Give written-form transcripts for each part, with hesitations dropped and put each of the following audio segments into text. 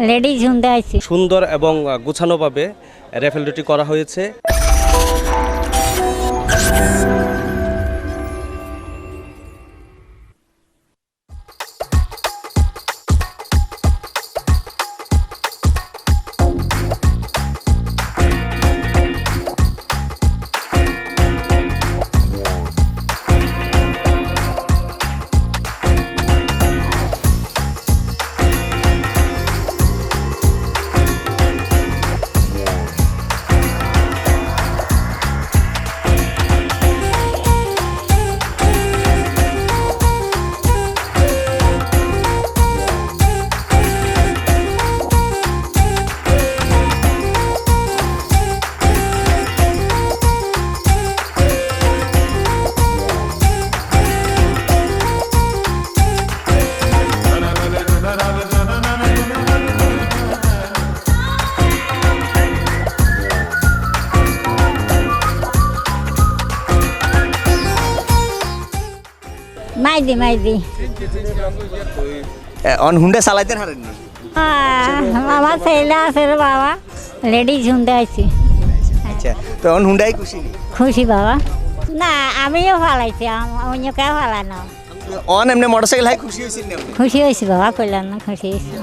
Ladies Honda আইছি। সুন্দর এবং গোছানোভাবে র্যাফেলটি করা হয়েছে। মাইদি মাইদি অন হুন্ডা চালাইতে হারেননি? আমার ছেলে আছে রে বাবা, লেডিজ হুন্ডা আইছি। আচ্ছা, তো অন হুন্ডাই খুশি নি? খুশি বাবা। না আমিও ফালাইছি, অন্য কেউ ফালানো। অন এমনি মোটরসাইকেল হাই খুশি হয়েছেন না? খুশি হয়েছি বাবা, কইলাম না খুশি হয়েছি।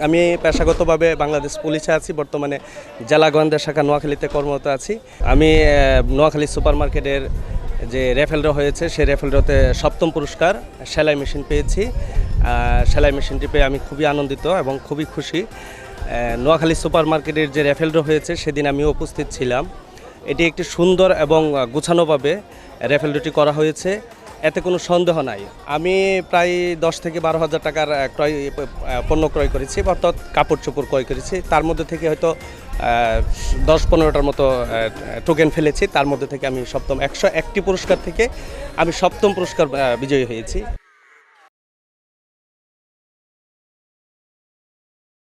আমি পেশাগতভাবে বাংলাদেশ পুলিশে আছি, বর্তমানে জেলা গোয়েন্দা শাখা নোয়াখালীতে কর্মরত আছি। আমি নোয়াখালী সুপার মার্কেটের যে র্যাফেল ড্র হয়েছে সেই র্যাফেল ড্রতে 7ম পুরস্কার সেলাই মেশিন পেয়েছি। সেলাই মেশিনটি পেয়ে আমি খুবই আনন্দিত এবং খুবই খুশি। নোয়াখালী সুপার মার্কেটের যে র্যাফেল ড্র হয়েছে সেদিন আমি উপস্থিত ছিলাম। এটি একটি সুন্দর এবং গোছানোভাবে র্যাফেল ড্রটি করা হয়েছে, এতে কোনো সন্দেহ নাই। আমি প্রায় 10 থেকে 12 হাজার টাকার পণ্য ক্রয় করেছি, অর্থাৎ কাপড় চোপড় ক্রয় করেছি। তার মধ্যে থেকে হয়তো 10-15টার মতো টোকেন ফেলেছি। তার মধ্যে থেকে আমি 101টি পুরস্কার থেকে আমি 7ম পুরস্কার বিজয়ী হয়েছি।